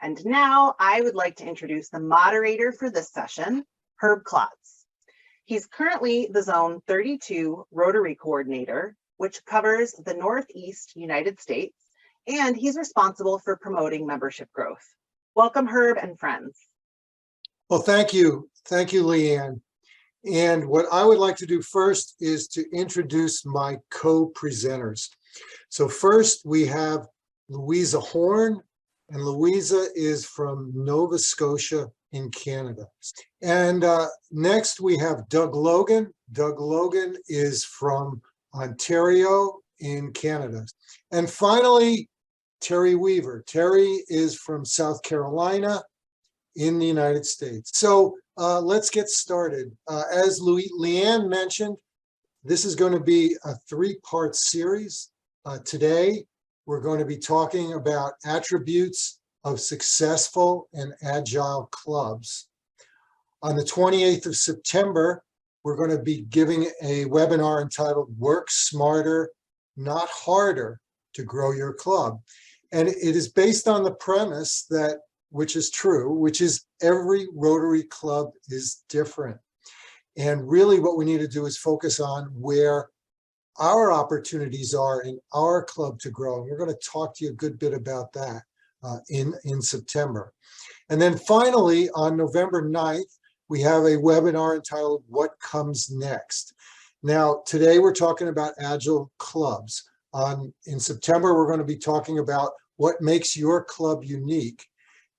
And now I would like to introduce the moderator for this session, Herb Klotz. He's currently the Zone 32 Rotary Coordinator, which covers the Northeast United States, and he's responsible for promoting membership growth. Welcome, Herb and friends. Well, thank you. Thank you, Leanne. And what I would like to do first is to introduce my co-presenters. So first we have Louisa Horn, and Louisa is from Nova Scotia in Canada. And next we have Doug Logan. Doug Logan is from Ontario in Canada. And finally, Terry Weaver. Terry is from South Carolina in the United States. So let's get started. As Leanne mentioned, this is going to be a three-part series. Today, we're going to be talking about attributes of successful and agile clubs. On the 28th of September, we're going to be giving a webinar entitled Work Smarter, Not Harder to Grow Your Club. And it is based on the premise that, which is true, which is every Rotary Club is different. And really what we need to do is focus on where our opportunities are in our club to grow. And we're going to talk to you a good bit about that in September. And then finally, on November 9th, we have a webinar entitled What Comes Next? Now, today we're talking about Agile clubs. In September, we're going to be talking about what makes your club unique.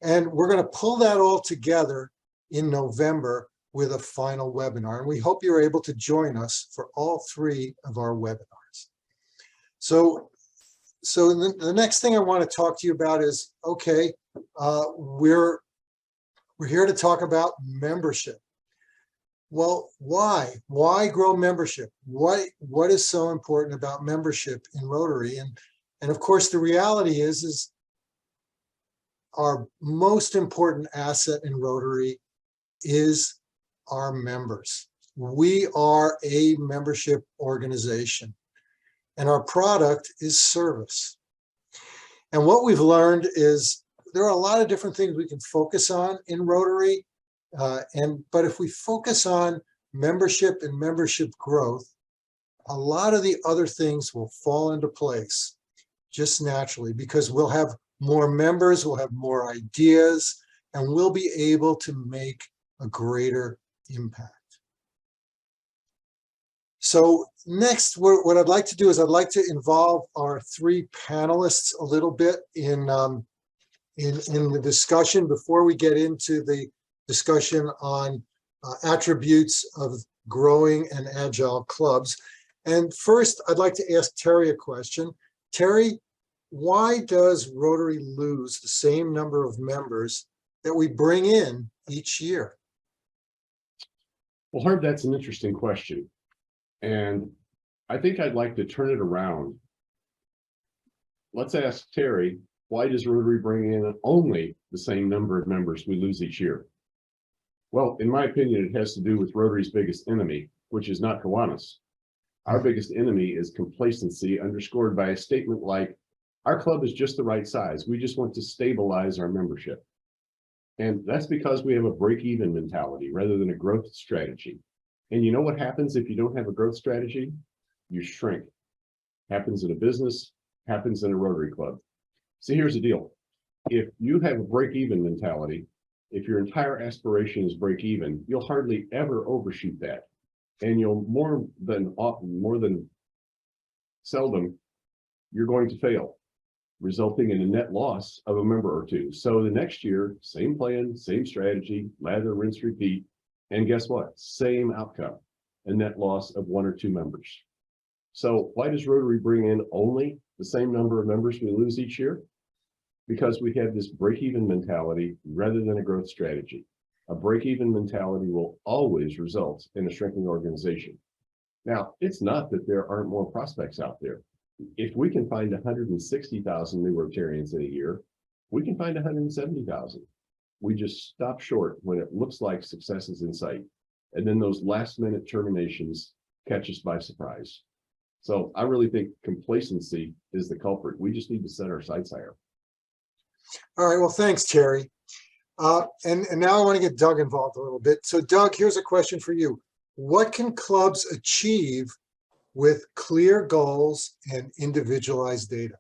And we're going to pull that all together in November with a final webinar. And we hope you're able to join us for all three of our webinars. So the next thing I want to talk to you about is, okay, we're here to talk about membership. Well, why? Why grow membership? What is so important about membership in Rotary? And of course, the reality is our most important asset in Rotary is our members. We are a membership organization, and our product is service. And what we've learned is there are a lot of different things we can focus on in Rotary, but if we focus on membership and membership growth, a lot of the other things will fall into place just naturally, because we'll have more members, we'll have more ideas, and we'll be able to make a greater impact. So next, what I'd like to do is I'd like to involve our three panelists a little bit in the discussion before we get into the discussion on attributes of growing and agile clubs. And first, I'd like to ask Terry a question. Terry, why does Rotary lose the same number of members that we bring in each year? Well, Herb, that's an interesting question. And I think I'd like to turn it around. Let's ask Terry, why does Rotary bring in only the same number of members we lose each year? Well, in my opinion, it has to do with Rotary's biggest enemy, which is not Kiwanis. Our biggest enemy is complacency, underscored by a statement like, our club is just the right size. We just want to stabilize our membership. And that's because we have a break-even mentality rather than a growth strategy. And you know what happens if you don't have a growth strategy? You shrink. Happens in a business, happens in a Rotary Club. See, here's the deal. If you have a break-even mentality, if your entire aspiration is break even, you'll hardly ever overshoot that. And you'll more than seldom, you're going to fail, resulting in a net loss of a member or two. So the next year, same plan, same strategy, lather, rinse, repeat. And guess what? Same outcome, a net loss of one or two members. So why does Rotary bring in only the same number of members we lose each year? Because we have this break-even mentality rather than a growth strategy. A break-even mentality will always result in a shrinking organization. Now, it's not that there aren't more prospects out there. If we can find 160,000 new Rotarians in a year, we can find 170,000. We just stop short when it looks like success is in sight. And then those last-minute terminations catch us by surprise. So I really think complacency is the culprit. We just need to set our sights higher. All right, well, thanks, Terry. And now I want to get Doug involved a little bit. So Doug, here's a question for you. What can clubs achieve with clear goals and individualized data?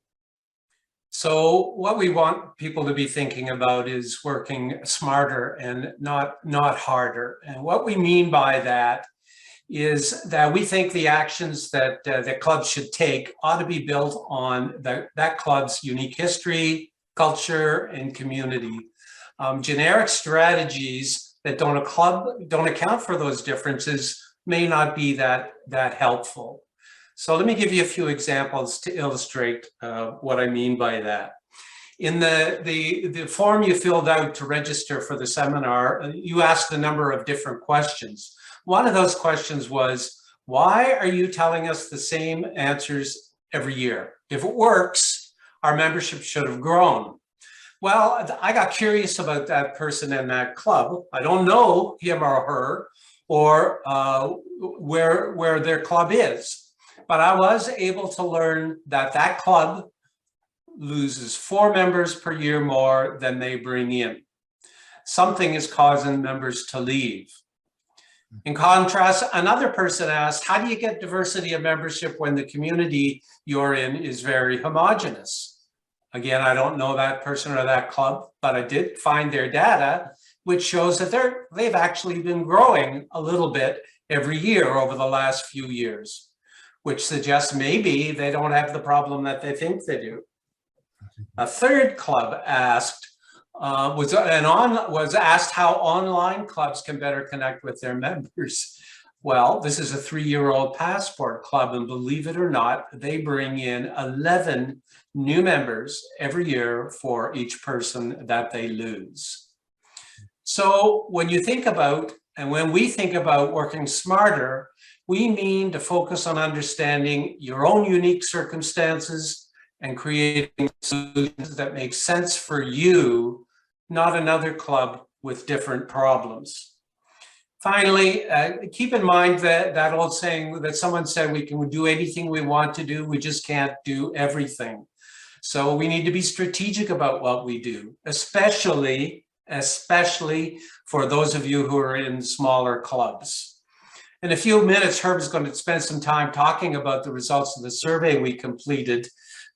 So what we want people to be thinking about is working smarter and not harder. And what we mean by that is that we think the actions that the clubs should take ought to be built on that club's unique history, culture, and community. Generic strategies that don't account for those differences may not be that helpful. So let me give you a few examples to illustrate what I mean by that. In the form you filled out to register for the seminar, you asked a number of different questions. One of those questions was, why are you telling us the same answers every year? If it works, our membership should have grown. Well, I got curious about that person in that club. I don't know him or her or where their club is, but I was able to learn that that club loses 4 members per year more than they bring in. Something is causing members to leave. In contrast, another person asked, how do you get diversity of membership when the community you're in is very homogeneous? Again, I don't know that person or that club, but I did find their data, which shows that they've actually been growing a little bit every year over the last few years, which suggests maybe they don't have the problem that they think they do. A third club asked, was asked how online clubs can better connect with their members. Well, this is a 3-year-old passport club, and believe it or not, they bring in 11 new members every year for each person that they lose. So when you think about, and when we think about working smarter, we mean to focus on understanding your own unique circumstances and creating solutions that make sense for you, not another club with different problems. Finally, keep in mind that old saying that someone said, we can do anything we want to do, we just can't do everything. So we need to be strategic about what we do, especially for those of you who are in smaller clubs. In a few minutes, Herb is going to spend some time talking about the results of the survey we completed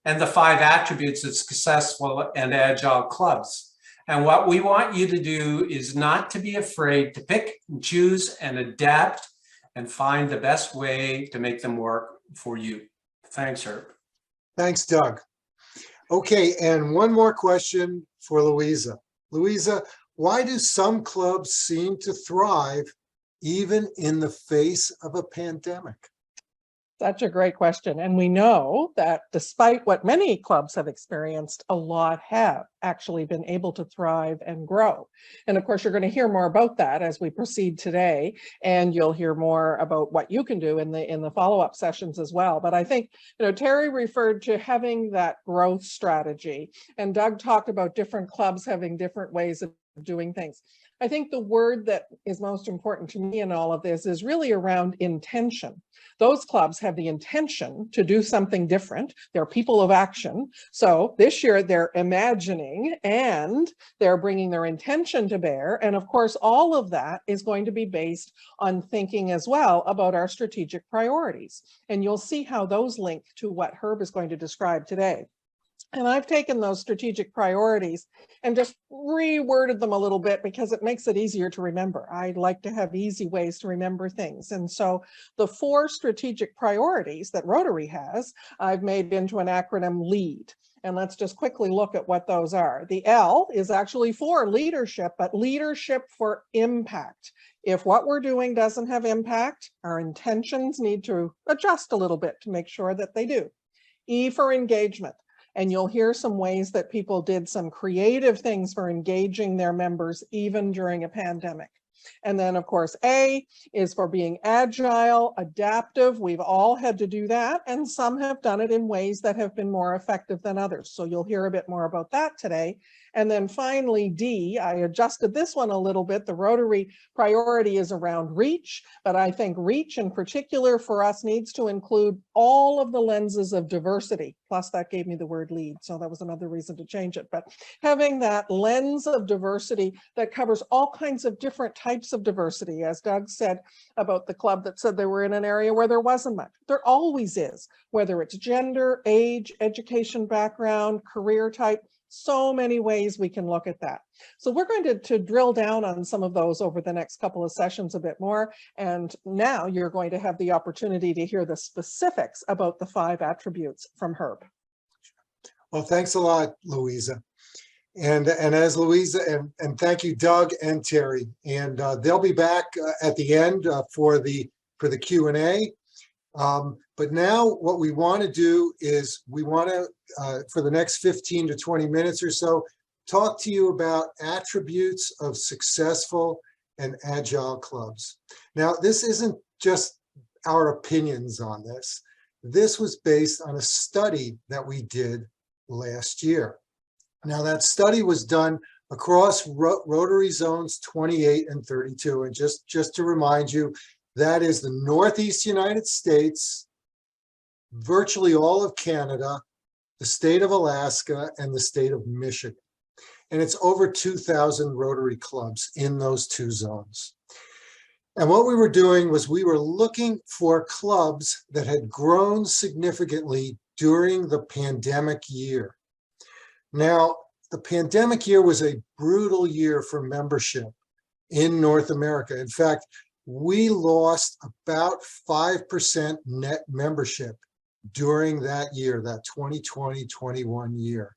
and the 5 attributes of successful and agile clubs. And what we want you to do is not to be afraid to pick and choose and adapt and find the best way to make them work for you. Thanks, Herb. Thanks, Doug. Okay, and one more question for Louisa. Louisa, why do some clubs seem to thrive even in the face of a pandemic? Such a great question. And we know that despite what many clubs have experienced, a lot have actually been able to thrive and grow. And of course, you're going to hear more about that as we proceed today. And you'll hear more about what you can do in the follow-up sessions as well. But I think, Terry referred to having that growth strategy. And Doug talked about different clubs having different ways of doing things. I think the word that is most important to me in all of this is really around intention. Those clubs have the intention to do something different. They're people of action. So this year they're imagining and they're bringing their intention to bear. And of course, all of that is going to be based on thinking as well about our strategic priorities. And you'll see how those link to what Herb is going to describe today. And I've taken those strategic priorities and just reworded them a little bit because it makes it easier to remember. I like to have easy ways to remember things. And so the 4 strategic priorities that Rotary has, I've made into an acronym LEAD. And let's just quickly look at what those are. The L is actually for leadership, but leadership for impact. If what we're doing doesn't have impact, our intentions need to adjust a little bit to make sure that they do. E for engagement. And you'll hear some ways that people did some creative things for engaging their members even during a pandemic. And then of course, A is for being agile, adaptive. We've all had to do that. And some have done it in ways that have been more effective than others. So you'll hear a bit more about that today. And then finally, D, I adjusted this one a little bit. The Rotary priority is around reach, but I think reach in particular for us needs to include all of the lenses of diversity. Plus that gave me the word lead, so that was another reason to change it. But having that lens of diversity that covers all kinds of different types of diversity, as Doug said about the club that said they were in an area where there wasn't much. There always is, whether it's gender, age, education background, career type, so many ways we can look at that. So we're going to drill down on some of those over the next couple of sessions a bit more. And now you're going to have the opportunity to hear the specifics about the 5 attributes from Herb. Well, thanks a lot, Louisa. And as Louisa, and thank you, Doug and Terry. And they'll be back at the end for the Q&A. But now what we want to do is we want to, for the next 15 to 20 minutes or so, talk to you about attributes of successful and agile clubs. Now, this isn't just our opinions on this. This was based on a study that we did last year. Now, that study was done across Rotary zones 28 and 32. And just to remind you, that is the Northeast United States, virtually all of Canada, the state of Alaska, and the state of Michigan. And it's over 2,000 Rotary clubs in those 2 zones. And what we were doing was we were looking for clubs that had grown significantly during the pandemic year. Now, the pandemic year was a brutal year for membership in North America. In fact, we lost about 5% net membership during that year, that 2020-21 year.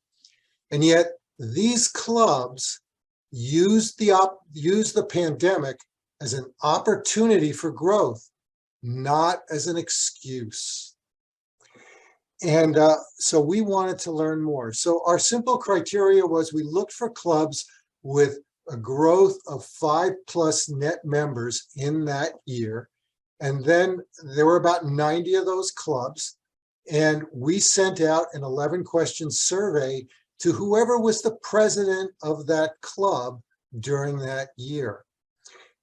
And yet these clubs used the pandemic as an opportunity for growth, not as an excuse. And so we wanted to learn more. So our simple criteria was we looked for clubs with a growth of 5+ net members in that year. And then there were about 90 of those clubs. And we sent out an 11-question survey to whoever was the president of that club during that year.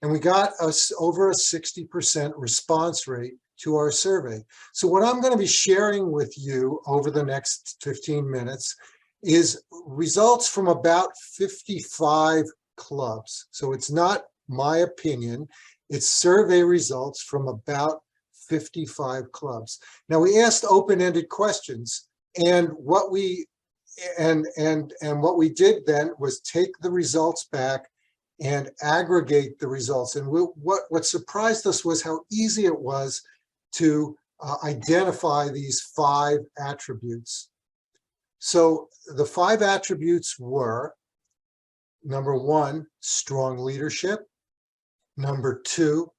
And we got us over a 60% response rate to our survey. So what I'm going to be sharing with you over the next 15 minutes is results from about 55 clubs. So it's not my opinion, it's survey results from about 55 clubs. Now we asked open-ended questions, and what we did then was take the results back and aggregate the results. And what surprised us was how easy it was to identify these 5 attributes. So the 5 attributes were: number 1, strong leadership; number 2,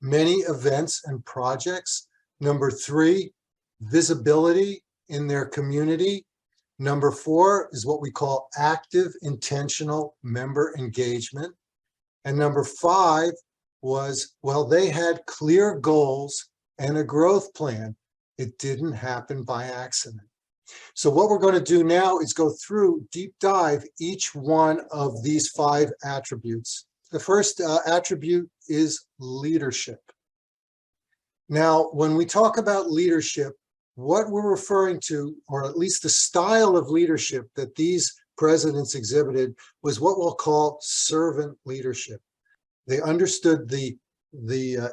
many events and projects; number 3, visibility in their community; number 4 is what we call active, intentional member engagement; and number 5 was, well, they had clear goals and a growth plan. It didn't happen by accident. So what we're going to do now is go through, deep dive each one of these 5 attributes. The first attribute is leadership. Now, when we talk about leadership, what we're referring to, or at least the style of leadership that these presidents exhibited, was what we'll call servant leadership. They understood the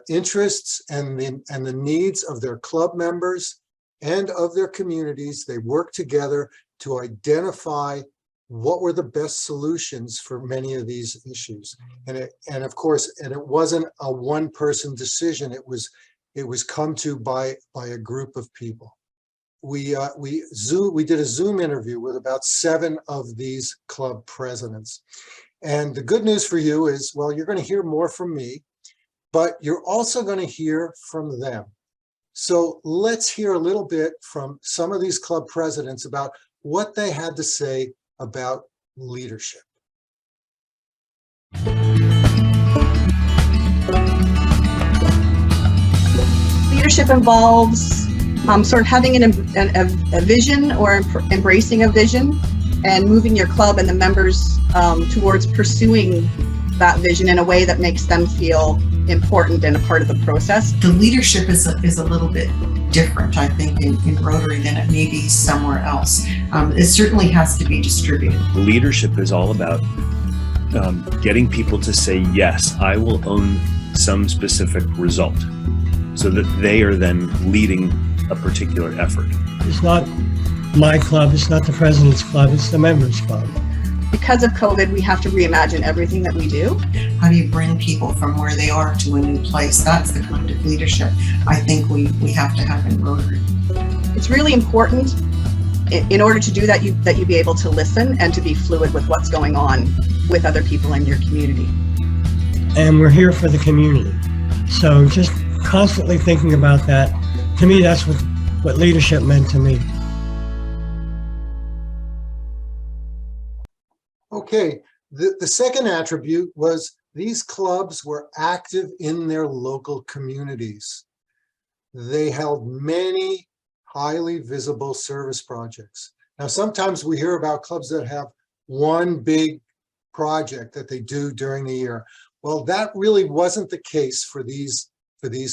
interests and the needs of their club members and of their communities. They worked together to identify what were the best solutions for many of these issues. And of course, it wasn't a one-person decision. It was come to by a group of people. We did a Zoom interview with about 7 of these club presidents. And the good news for you is, well, you're going to hear more from me, but you're also going to hear from them. So let's hear a little bit from some of these club presidents about what they had to say about leadership. Leadership involves sort of having a vision or embracing a vision and moving your club and the members towards pursuing that vision in a way that makes them feel important and a part of the process. The leadership is a little bit different, I think, in Rotary than it may be somewhere else. It certainly has to be distributed. Leadership is all about getting people to say, yes, I will own some specific result, so that they are then leading a particular effort. It's not my club, it's not the president's club, it's the members' club. Because of COVID, we have to reimagine everything that we do. How do you bring people from where they are to a new place? That's the kind of leadership I think we have to have in Rotary. It's really important in order to do that, that you be able to listen and to be fluid with what's going on with other people in your community. And we're here for the community. So just constantly thinking about that, to me, that's what leadership meant to me. Okay, the second attribute was these clubs were active in their local communities. They held many highly visible service projects. Now, sometimes we hear about clubs that have one big project that they do during the year. Well, that really wasn't the case for these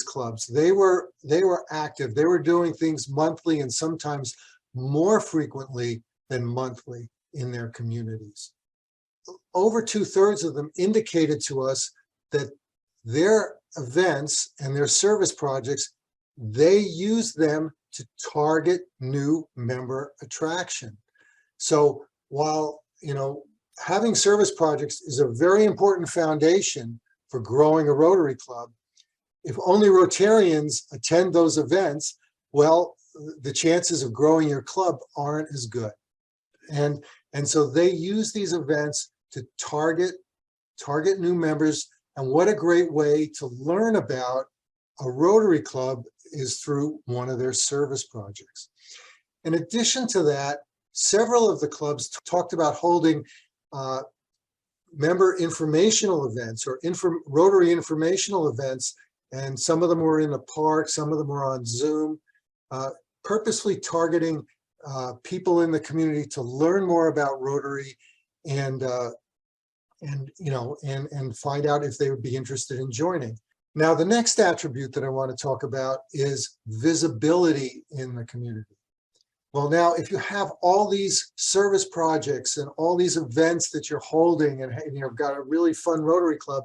clubs. They were active. They were doing things monthly and sometimes more frequently than monthly in their communities. Over 2/3 of them indicated to us that their events and their service projects, they use them to target new member attraction. So while, having service projects is a very important foundation for growing a Rotary Club, if only Rotarians attend those events, well, the chances of growing your club aren't as good. And so they use these events to target new members. And what a great way to learn about a Rotary Club is through one of their service projects. In addition to that, several of the clubs talked about holding member informational events or Rotary informational events, and some of them were in a park, some of them were on Zoom, purposely targeting people in the community to learn more about Rotary and find out if they would be interested in joining. Now, the next attribute that I want to talk about is visibility in the community. Well, now, if you have all these service projects and all these events that you're holding and you've got a really fun Rotary Club,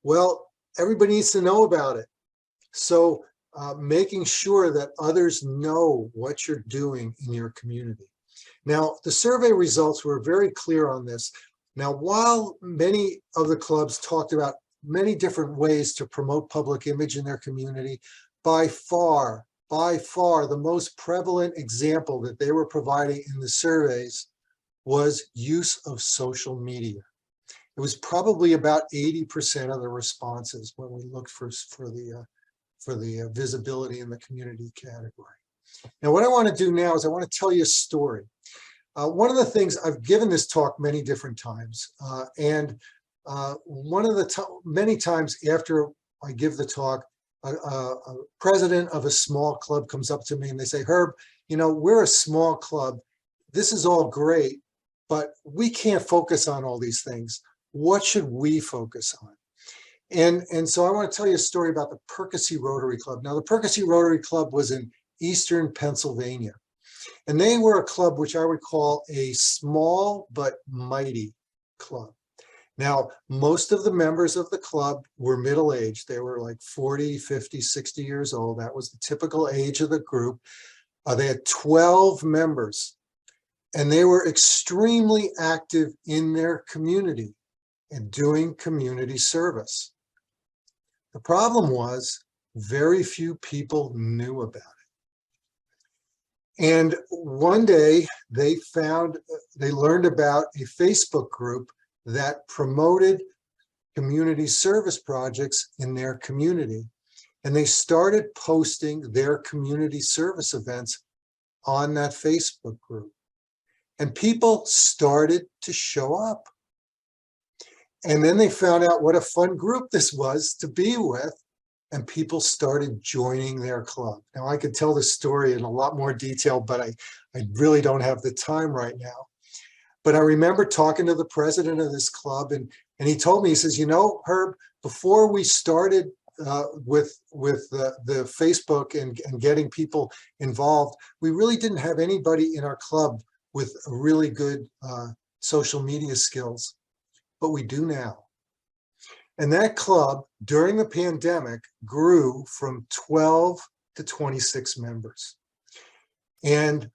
well, everybody needs to know about it. So making sure that others know what you're doing in your community. Now, the survey results were very clear on this. Now, while many of the clubs talked about many different ways to promote public image in their community, by far, the most prevalent example that they were providing in the surveys was use of social media. It was probably about 80% of the responses when we looked for the visibility in the community category. Now, what I want to do now is I want to tell you a story. One of the things, I've given this talk many different times, and one of the many times after I give the talk, a president of a small club comes up to me and they say, Herb, we're a small club. This is all great, but we can't focus on all these things. What should we focus on? And so I want to tell you a story about the Perkins Rotary Club. Now, the Perkins Rotary Club was in Eastern Pennsylvania, and they were a club which I would call a small but mighty club. Now, most of the members of the club were middle-aged. They were like 40, 50, 60 years old. That was the typical age of the group. They had 12 members, and they were extremely active in their community and doing community service. The problem was very few people knew about it. And one day they learned about a Facebook group that promoted community service projects in their community. And they started posting their community service events on that Facebook group. And people started to show up. And then they found out what a fun group this was to be with, and people started joining their club. Now, I could tell this story in a lot more detail, but I really don't have the time right now. But I remember talking to the president of this club, and he told me, he says, you know, Herb, before we started with the Facebook and getting people involved, we really didn't have anybody in our club with really good social media skills, but we do now. And that club during the pandemic grew from 12 to 26 members. And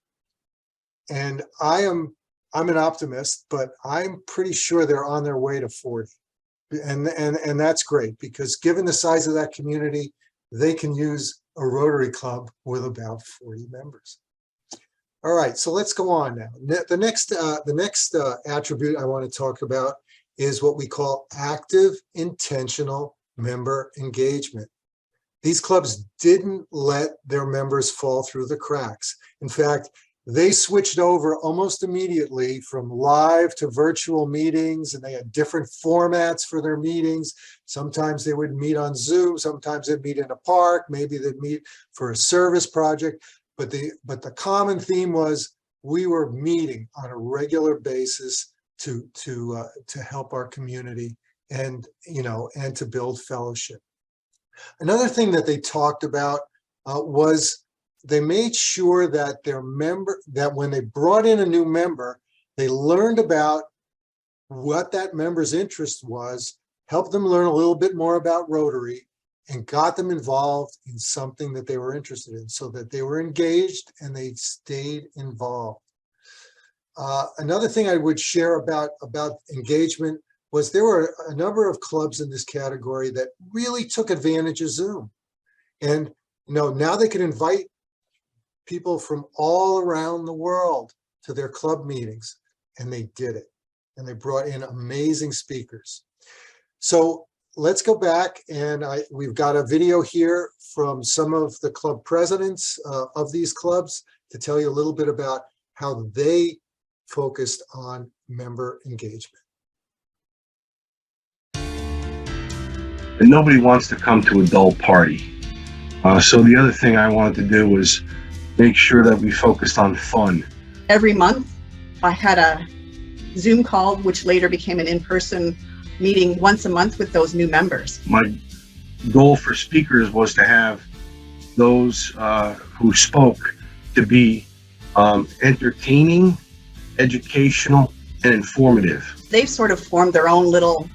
I'm an optimist, but I'm pretty sure they're on their way to 40. And that's great, because given the size of that community, they can use a Rotary Club with about 40 members. All right, so let's go on now. The next attribute I want to talk about is what we call active, intentional member engagement. These clubs didn't let their members fall through the cracks. In fact, they switched over almost immediately from live to virtual meetings, and they had different formats for their meetings. Sometimes they would meet on Zoom, sometimes they'd meet in a park, maybe they'd meet for a service project. But the common theme was we were meeting on a regular basis to help our community and to build fellowship. Another thing that they talked about was they made sure that that when they brought in a new member, they learned about what that member's interest was, helped them learn a little bit more about Rotary, and got them involved in something that they were interested in, so that they were engaged and they stayed involved. Another thing I would share about engagement was there were a number of clubs in this category that really took advantage of Zoom. And now they can invite people from all around the world to their club meetings, and they did it. And they brought in amazing speakers. So let's go back, and we've got a video here from some of the club presidents of these clubs to tell you a little bit about how they focused on member engagement. And nobody wants to come to a dull party. So the other thing I wanted to do was make sure that we focused on fun. Every month, I had a Zoom call, which later became an in-person meeting once a month with those new members. My goal for speakers was to have those who spoke to be entertaining, educational, and informative. They've sort of formed their own little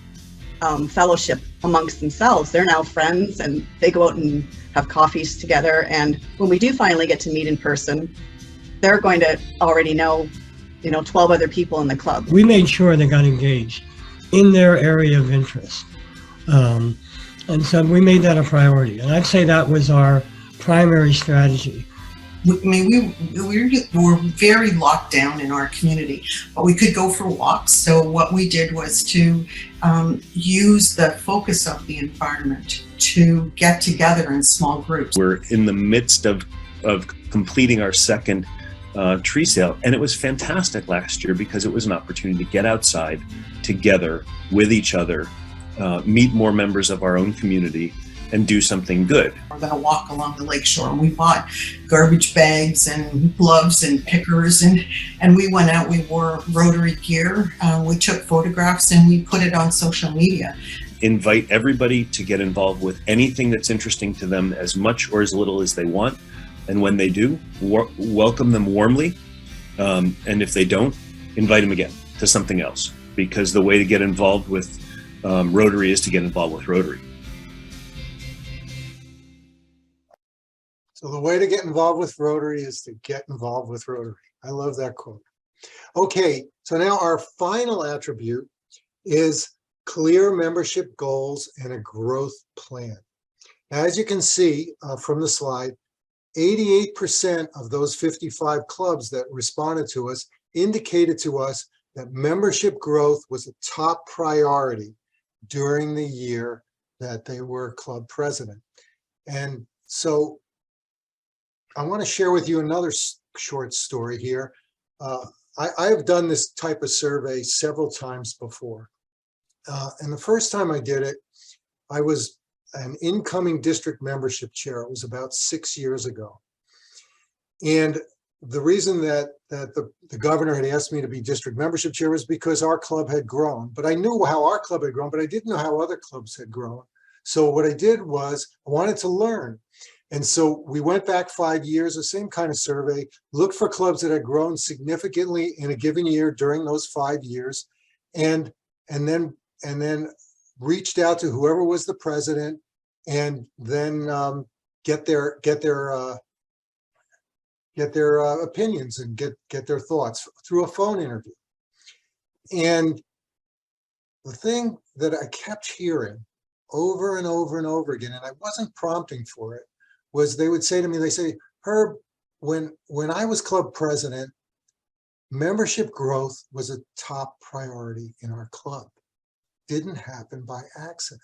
fellowship amongst themselves. They're now friends, and they go out and have coffees together. And when we do finally get to meet in person, they're going to already know, 12 other people in the club. We made sure they got engaged in their area of interest. And so we made that a priority. And I'd say that was our primary strategy. I mean, we were very locked down in our community, but we could go for walks. So what we did was to use the focus of the environment to get together in small groups. We're in the midst of completing our second tree sale, and it was fantastic last year because it was an opportunity to get outside together with each other, meet more members of our own community, and do something good. We're going to walk along the lakeshore, and we bought garbage bags and gloves and pickers, and we went out, we wore Rotary gear, we took photographs, and we put it on social media. Invite everybody to get involved with anything that's interesting to them, as much or as little as they want. And when they do, welcome them warmly. And if they don't, invite them again to something else, because the way to get involved with Rotary is to get involved with Rotary. So the way to get involved with Rotary is to get involved with Rotary. I love that quote. Okay, so now our final attribute is clear membership goals and a growth plan. As you can see from the slide, 88% of those 55 clubs that responded to us indicated to us that membership growth was a top priority during the year that they were club president. And so I want to share with you another short story here. I have done this type of survey several times before. And the first time I did it, I was an incoming district membership chair. It was about 6 years ago. And the reason that the governor had asked me to be district membership chair was because our club had grown. But I knew how our club had grown, but I didn't know how other clubs had grown. So what I did was I wanted to learn. And so we went back 5 years, the same kind of survey, looked for clubs that had grown significantly in a given year during those 5 years, and then reached out to whoever was the president, and then get their opinions and get their thoughts through a phone interview. And the thing that I kept hearing over and over and over again, and I wasn't prompting for it, was they would say to me, they say, Herb, when I was club president, membership growth was a top priority in our club. Didn't happen by accident.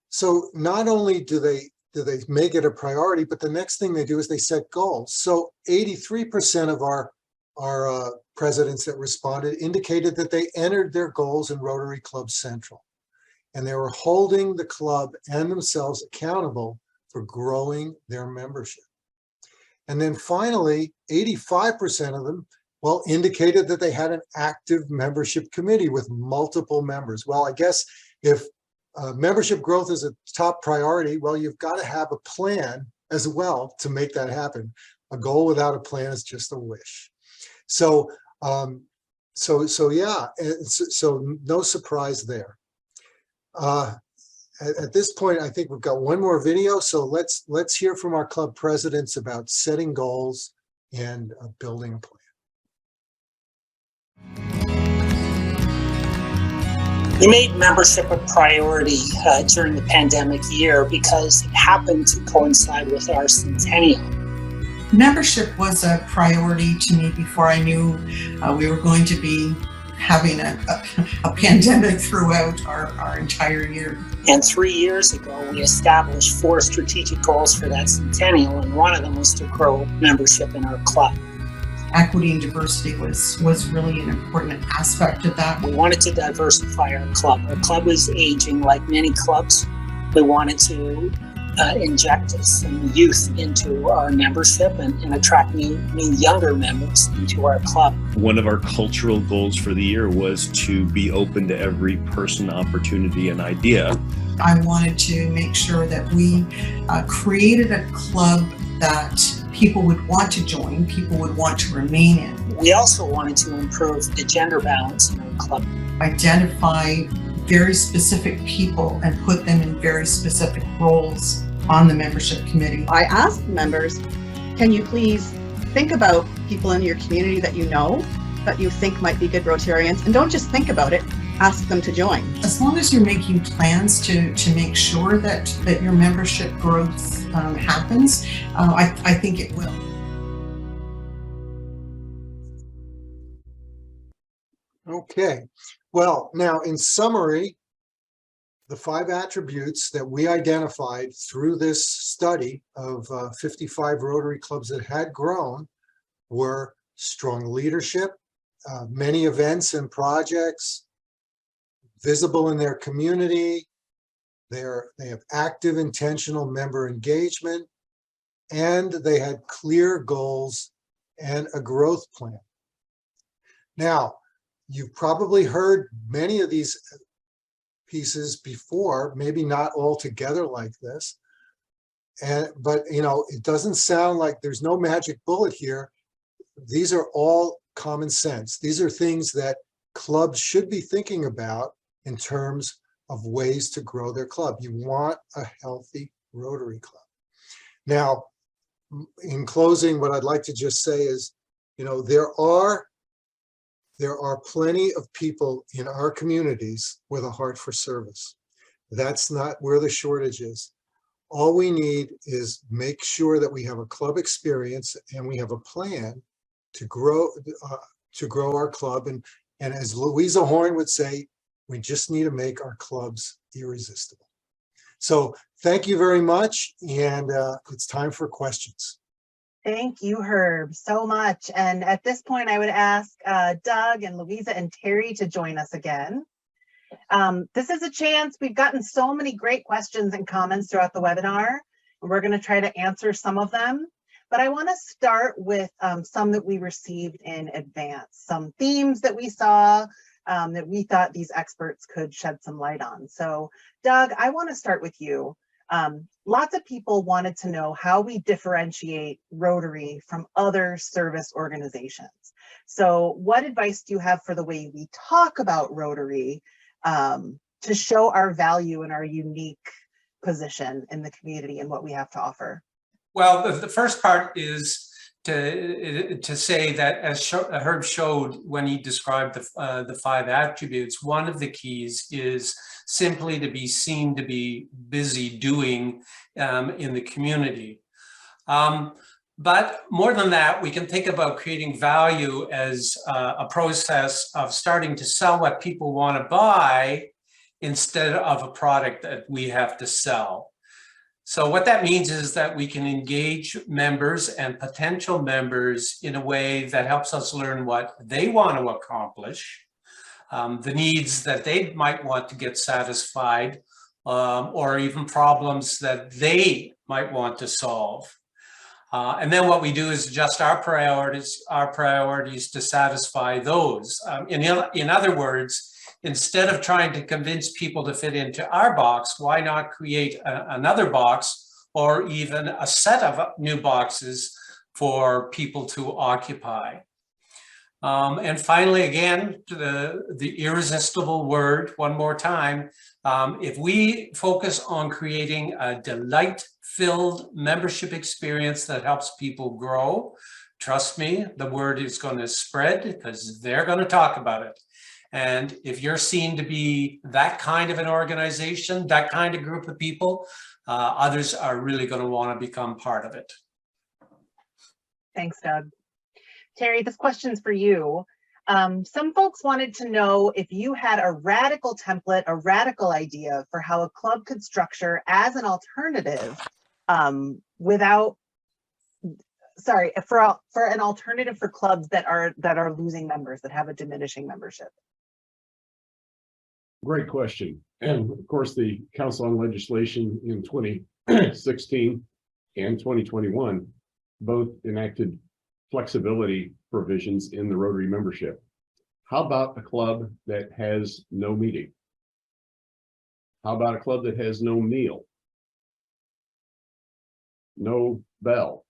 So not only do they make it a priority, but the next thing they do is they set goals. So 83% of our presidents that responded indicated that they entered their goals in Rotary Club Central, and they were holding the club and themselves accountable for growing their membership. And then finally, 85% of them, well, indicated that they had an active membership committee with multiple members. Well, I guess if membership growth is a top priority, well, you've got to have a plan as well to make that happen. A goal without a plan is just a wish. So, yeah, so no surprise there. At this point, I think we've got one more video. So let's hear from our club presidents about setting goals and building a plan. We made membership a priority during the pandemic year because it happened to coincide with our centennial. Membership was a priority to me before I knew we were going to be having a pandemic throughout our entire year. And 3 years ago, we established 4 strategic goals for that centennial, and one of them was to grow membership in our club. Equity and diversity was really an important aspect of that. We wanted to diversify our club. Our club is aging like many clubs. We wanted to inject some youth into our membership and attract new younger members into our club. One of our cultural goals for the year was to be open to every person, opportunity, and idea. I wanted to make sure that we created a club that people would want to join, people would want to remain in. We also wanted to improve the gender balance in our club. Identify very specific people and put them in very specific roles on the membership committee. I asked members, can you please think about people in your community that you know, that you think might be good Rotarians, and don't just think about it, ask them to join. As long as you're making plans to make sure that your membership growth happens, I think it will. Okay, well, now in summary, the 5 attributes that we identified through this study of 55 Rotary clubs that had grown were strong leadership, many events and projects, visible in their community, they have active, intentional member engagement, and they had clear goals and a growth plan. Now, you've probably heard many of these pieces before, maybe not all together like this, but you know, it doesn't sound like there's no magic bullet here. These are all common sense. These are things that clubs should be thinking about in terms of ways to grow their club. You want a healthy Rotary club. Now, in closing, what I'd like to just say is, you know, there are plenty of people in our communities with a heart for service. That's not where the shortage is. All we need is make sure that we have a club experience and we have a plan to grow our club. And as Louisa Horn would say, we just need to make our clubs irresistible. So thank you very much. And it's time for questions. Thank you, Herb, so much. And at this point, I would ask Doug and Louisa and Terry to join us again. This is a chance. We've gotten so many great questions and comments throughout the webinar, and we're going to try to answer some of them. But I want to start with some that we received in advance, some themes that we saw that we thought these experts could shed some light on. So Doug, I want to start with you. Lots of people wanted to know how we differentiate Rotary from other service organizations. So what advice do you have for the way we talk about Rotary to show our value and our unique position in the community and what we have to offer? Well, the first part is to say that, as Herb showed when he described the 5 attributes, one of the keys is simply to be seen to be busy doing in the community. But more than that, we can think about creating value as a process of starting to sell what people want to buy instead of a product that we have to sell. So what that means is that we can engage members and potential members in a way that helps us learn what they want to accomplish, the needs that they might want to get satisfied, or even problems that they might want to solve. And then what we do is adjust our priorities to satisfy those. In other words, instead of trying to convince people to fit into our box, why not create another box or even a set of new boxes for people to occupy? And finally, again, the irresistible word one more time, if we focus on creating a delight-filled membership experience that helps people grow, trust me, the word is going to spread because they're going to talk about it. And if you're seen to be that kind of an organization, that kind of group of people, others are really going to want to become part of it. Thanks, Doug. Terry, this question's for you. Some folks wanted to know if you had a radical template, a radical idea for how a club could structure as an alternative for an alternative for clubs that are losing members, that have a diminishing membership. Great question. And of course, the Council on Legislation in 2016 and 2021 both enacted flexibility provisions in the Rotary membership. How about a club that has no meeting? How about a club that has no meal? No bell?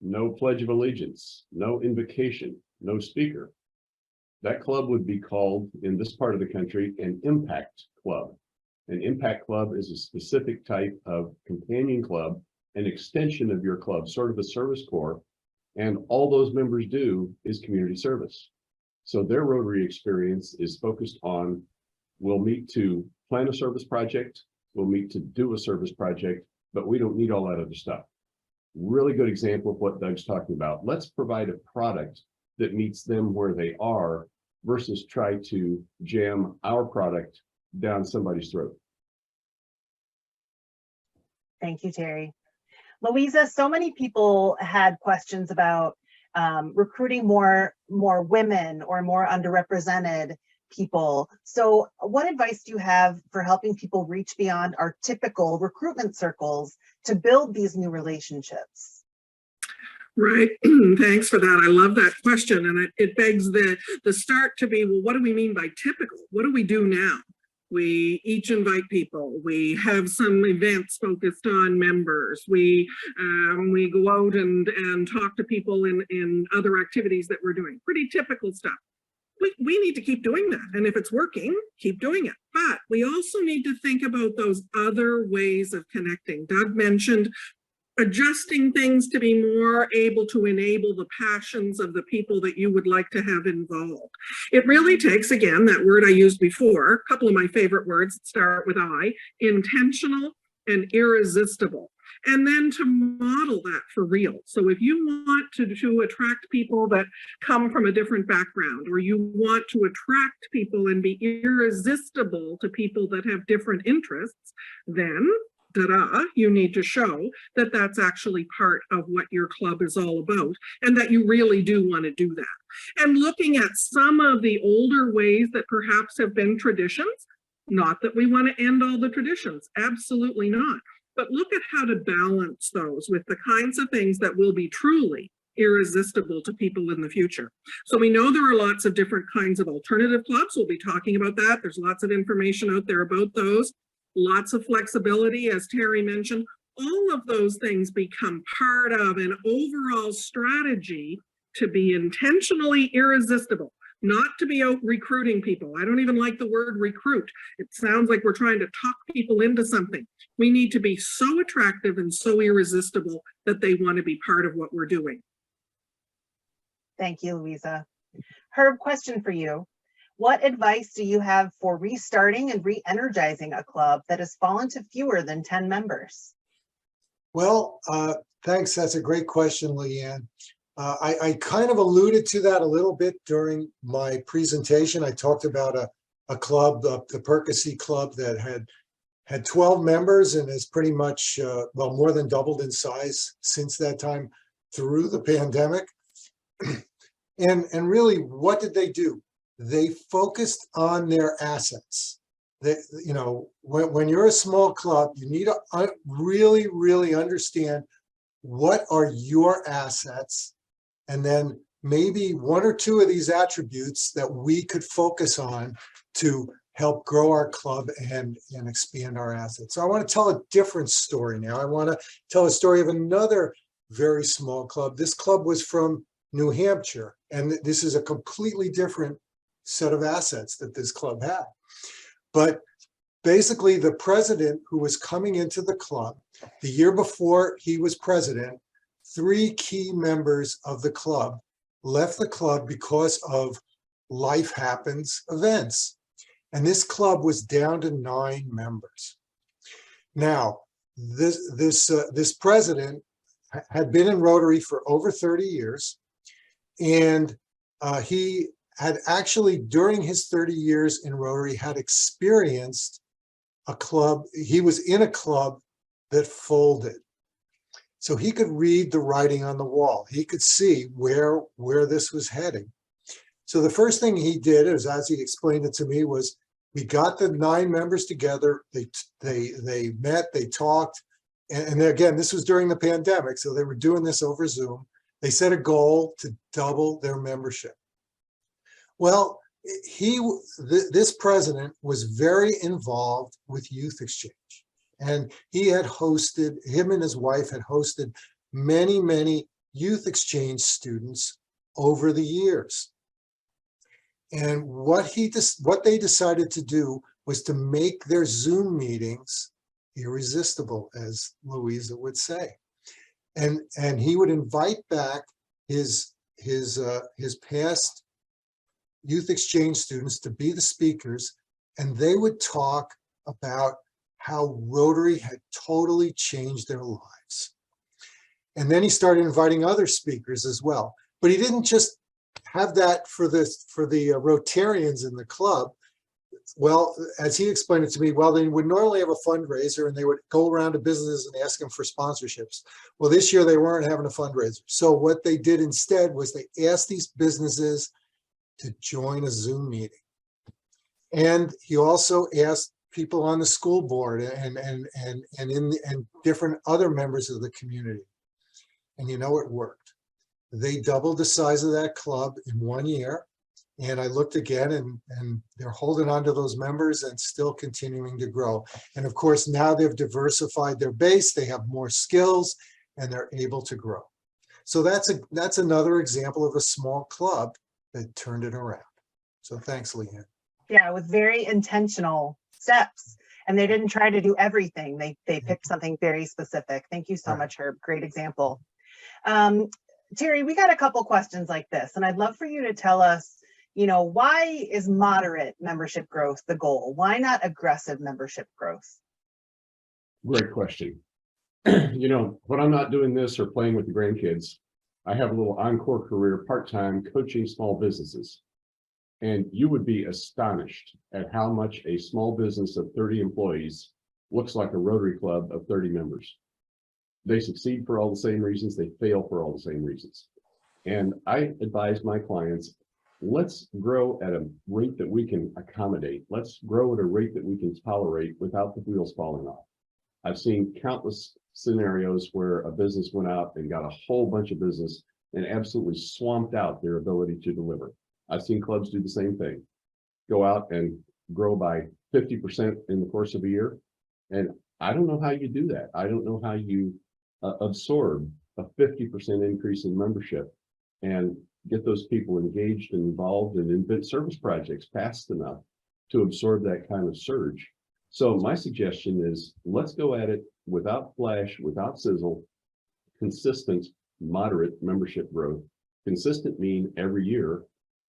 No pledge of allegiance? No invocation? No speaker? That club would be called, in this part of the country, an impact club. An impact club is a specific type of companion club, an extension of your club, sort of a service corps, and all those members do is community service. So their Rotary experience is focused on, we'll meet to plan a service project, we'll meet to do a service project, but we don't need all that other stuff. Really good example of what Doug's talking about. Let's provide a product that meets them where they are versus try to jam our product down somebody's throat. Thank you, Terry. Louisa, so many people had questions about recruiting more women or more underrepresented people. So what advice do you have for helping people reach beyond our typical recruitment circles to build these new relationships? Right. Thanks for that. I love that question. And it begs the start to be, well, what do we mean by typical? What do we do now? We each invite people. We have some events focused on members. We go out and talk to people in other activities that we're doing. Pretty typical stuff. We need to keep doing that. And if it's working, keep doing it. But we also need to think about those other ways of connecting. Doug mentioned adjusting things to be more able to enable the passions of the people that you would like to have involved. It really takes, again, that word I used before, a couple of my favorite words that start with I, intentional and irresistible. And then to model that for real. So if you want to attract people that come from a different background, or you want to attract people and be irresistible to people that have different interests, then you need to show that that's actually part of what your club is all about and that you really do want to do that. And looking at some of the older ways that perhaps have been traditions, not that we want to end all the traditions, absolutely not. but look at how to balance those with the kinds of things that will be truly irresistible to people in the future. So we know there are lots of different kinds of alternative clubs. We'll be talking about that. There's lots of information out there about those. Lots of flexibility, as Terry mentioned. All of those things become part of an overall strategy to be intentionally irresistible, not to be out recruiting people. I don't even like the word recruit. It sounds like we're trying to talk people into something. We need to be so attractive and so irresistible that they want to be part of what we're doing. Thank you, Louisa. Herb, question for you. What advice do you have for restarting and re-energizing a club that has fallen to fewer than 10 members? Well, thanks. That's a great question, Leanne. I kind of alluded to that a little bit during my presentation. I talked about a club, the Perkins Club, that had 12 members and has pretty much, well, more than doubled in size since that time through the pandemic. And really, what did they do? They focused on their assets. They, you know, when you're a small club, you need to really, really understand what are your assets, and then maybe one or two of these attributes that we could focus on to help grow our club and expand our assets. So I want to tell a different story now. I want to tell a story of another very small club. This club was from New Hampshire, and this is a completely different set of assets that this club had. But basically, the president who was coming into the club, the year before he was president, 3 key members of the club left the club because of life happens events. And this club was down to 9 members. Now, this president had been in Rotary for over 30 years. And he had actually, during his 30 years in Rotary, had experienced a club. He was in a club that folded. So he could read the writing on the wall. He could see where this was heading. So the first thing he did, as he explained it to me, was we got the 9 members together. They met, they talked. And again, this was during the pandemic, so they were doing this over Zoom. They set a goal to double their membership. Well, this president was very involved with youth exchange. And he had hosted, him and his wife had hosted many, many youth exchange students over the years. And what they decided to do was to make their Zoom meetings irresistible, as Louisa would say. And he would invite back his past youth exchange students to be the speakers, and they would talk about how Rotary had totally changed their lives. And then he started inviting other speakers as well. But he didn't just have that for the Rotarians in the club. Well, as he explained it to me, well, they would normally have a fundraiser and they would go around to businesses and ask them for sponsorships. Well, this year they weren't having a fundraiser. So what they did instead was they asked these businesses to join a Zoom meeting. And he also asked people on the school board and different other members of the community. And you know, it worked. They doubled the size of that club in 1 year. And I looked again, and they're holding on to those members and still continuing to grow. And of course, now they've diversified their base, they have more skills, and they're able to grow. So that's another example of a small club that turned it around. So thanks, Leanne. Yeah, with very intentional steps. And they didn't try to do everything. They picked something very specific. Thank you so much, Herb. Great example. Terry, we got a couple questions like this, and I'd love for you to tell us, you know, why is moderate membership growth the goal? Why not aggressive membership growth? Great question. You know, when I'm not doing this or playing with the grandkids, I have a little encore career part-time coaching small businesses. And you would be astonished at how much a small business of 30 employees looks like a Rotary Club of 30 members. They succeed for all the same reasons, they fail for all the same reasons. And I advise my clients, let's grow at a rate that we can accommodate. Let's grow at a rate that we can tolerate without the wheels falling off. I've seen countless scenarios where a business went out and got a whole bunch of business and absolutely swamped out their ability to deliver. I've seen clubs do the same thing, go out and grow by 50% in the course of a year. And I don't know how you do that. I don't know how you absorb a 50% increase in membership and get those people engaged and involved and invent service projects fast enough to absorb that kind of surge. So my suggestion is, let's go at it without flash, without sizzle, consistent, moderate membership growth. Consistent mean every year,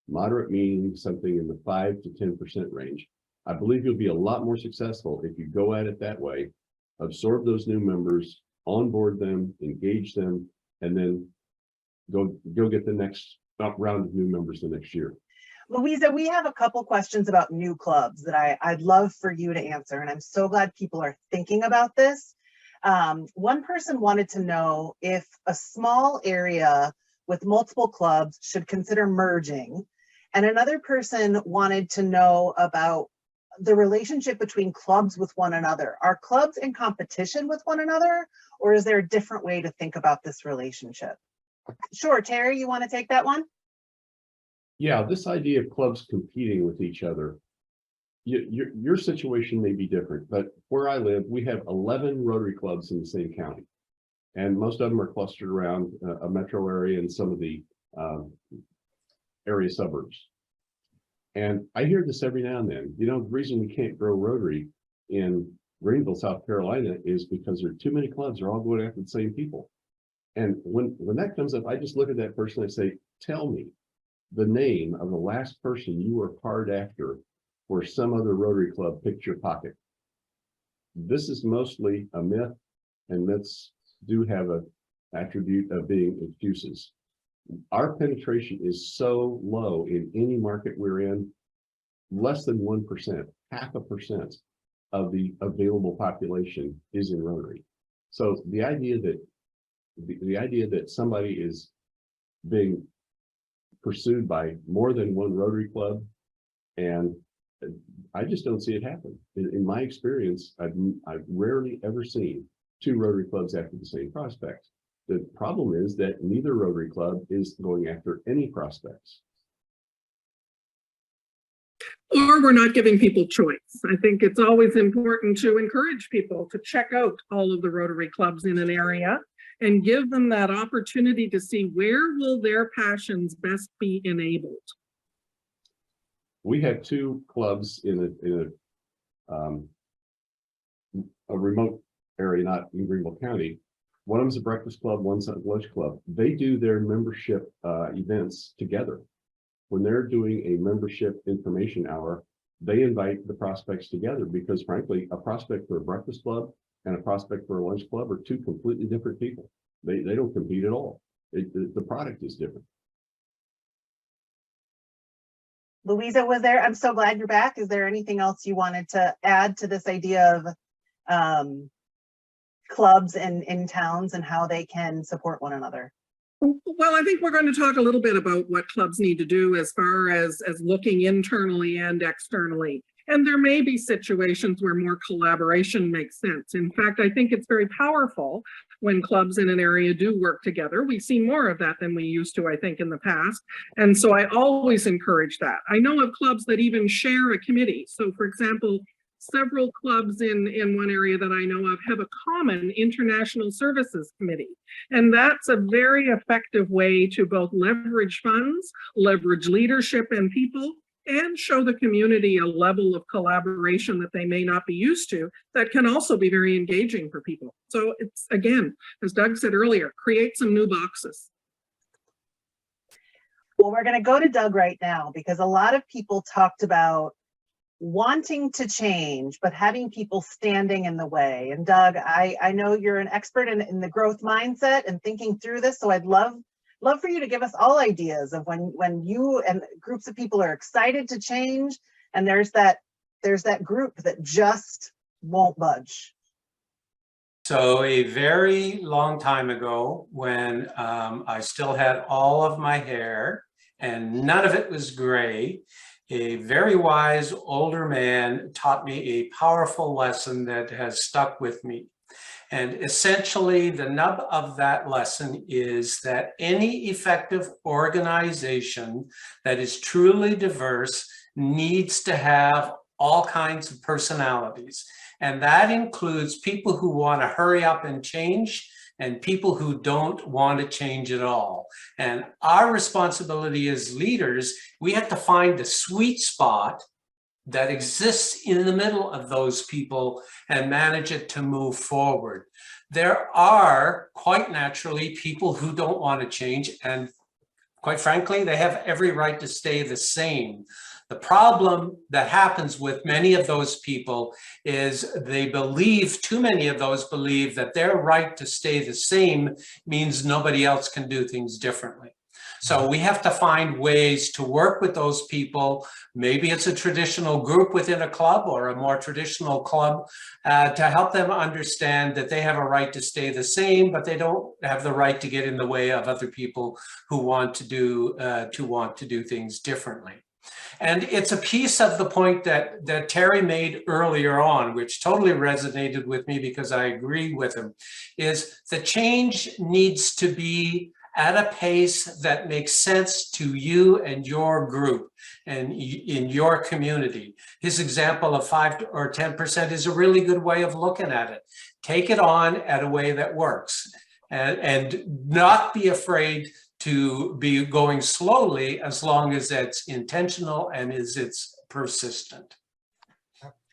moderate meaning something in the 5 to 10% range. I believe you'll be a lot more successful if you go at it that way, absorb those new members, onboard them, engage them, and then go get the next round of new members the next year. Louisa, we have a couple questions about new clubs that I'd love for you to answer, and I'm so glad people are thinking about this. One person wanted to know if a small area with multiple clubs should consider merging, and another person wanted to know about the relationship between clubs with one another. Are clubs in competition with one another, or is there a different way to think about this relationship? Sure, Terry, you want to take that one? Yeah, this idea of clubs competing with each other, your situation may be different, but where I live, we have 11 Rotary Clubs in the same county. And most of them are clustered around a metro area and some of the area suburbs. And I hear this every now and then. You know, the reason we can't grow Rotary in Greenville, South Carolina is because there are too many clubs, they're all going after the same people. And when that comes up, I just look at that person and I say, tell me the name of the last person you were hard after where some other Rotary Club picked your pocket. This is mostly a myth, and myths do have an attribute of being excuses. Our penetration is so low in any market we're in, less than 1%, 0.5% of the available population is in Rotary. So the idea that somebody is being pursued by more than one Rotary Club, and I just don't see it happen. In my experience, I've rarely ever seen two Rotary Clubs after the same prospect. The problem is that neither Rotary Club is going after any prospects. Or we're not giving people choice. I think it's always important to encourage people to check out all of the Rotary Clubs in an area and give them that opportunity to see where will their passions best be enabled. We have two clubs in a remote area, not in Greenville County. One of them's a breakfast club, one's a lunch club. They do their membership events together. When they're doing a membership information hour, they invite the prospects together because, frankly, a prospect for a breakfast club and a prospect for a lunch club are two completely different people. They don't compete at all. The product is different. Louisa, I'm so glad you're back. Is there anything else you wanted to add to this idea of clubs in towns and how they can support one another? Well, I think we're going to talk a little bit about what clubs need to do as far as looking internally and externally. And there may be situations where more collaboration makes sense. In fact, I think it's very powerful when clubs in an area do work together. We see more of that than we used to, I think, in the past. And so I always encourage that. I know of clubs that even share a committee. So, for example, several clubs in one area that I know of have a common international services committee. And that's a very effective way to both leverage funds, leverage leadership and people, and show the community a level of collaboration that they may not be used to that can also be very engaging for people. So it's, again, as Doug said earlier, create some new boxes. Well, we're going to go to Doug right now because a lot of people talked about wanting to change, but having people standing in the way. And Doug, I know you're an expert in the growth mindset and thinking through this. So I'd love for you to give us all ideas of when you and groups of people are excited to change, and there's that group that just won't budge. So a very long time ago, when I still had all of my hair and none of it was gray, a very wise older man taught me a powerful lesson that has stuck with me. And essentially, the nub of that lesson is that any effective organization that is truly diverse needs to have all kinds of personalities. And that includes people who want to hurry up and change and people who don't want to change at all. And our responsibility as leaders, we have to find the sweet spot that exists in the middle of those people and manage it to move forward. There are quite naturally people who don't want to change, and quite frankly, they have every right to stay the same. The problem that happens with many of those people is they believe, too many of those believe that their right to stay the same means nobody else can do things differently. So we have to find ways to work with those people. Maybe it's a traditional group within a club or a more traditional club to help them understand that they have a right to stay the same, but they don't have the right to get in the way of other people who want to do things differently. And it's a piece of the point that Terry made earlier on, which totally resonated with me because I agree with him, is the change needs to be at a pace that makes sense to you and your group and in your community. His example of 5 or 10% is a really good way of looking at it. Take it on at a way that works and not be afraid to be going slowly as long as it's intentional and it's persistent.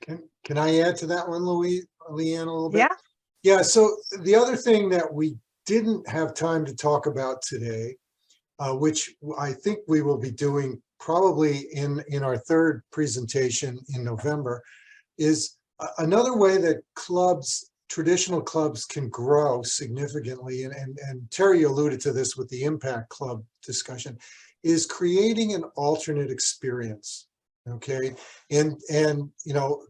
Can I add to that one, Leanne, a little bit? Yeah. Yeah, so the other thing that we didn't have time to talk about today, which I think we will be doing probably in our third presentation in November, is another way that traditional clubs can grow significantly, and Terry alluded to this with the Impact Club discussion, is creating an alternate experience. Okay, and you know,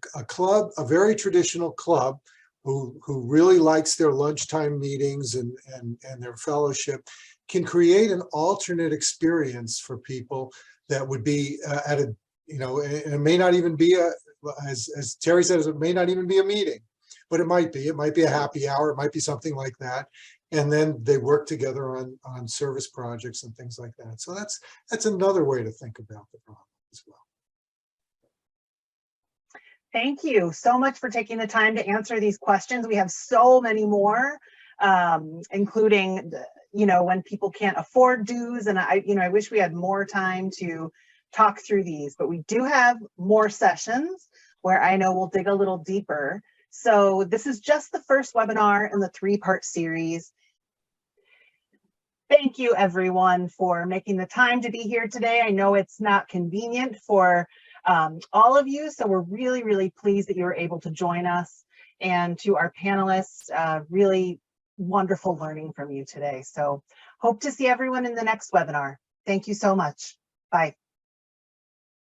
a very traditional club who really likes their lunchtime meetings and their fellowship can create an alternate experience for people that would be at a, you know, and it may not even be as Terry says, it may not even be a meeting, but it might be a happy hour, it might be something like that. And then they work together on service projects and things like that. So that's another way to think about the problem as well. Thank you so much for taking the time to answer these questions. We have so many more, including, you know, when people can't afford dues. And I wish we had more time to talk through these, but we do have more sessions where I know we'll dig a little deeper. So this is just the first webinar in the 3-part series. Thank you everyone for making the time to be here today. I know it's not convenient for all of you, so we're really, really pleased that you were able to join us. And to our panelists, really wonderful learning from you today. So hope to see everyone in the next webinar. Thank you so much. Bye.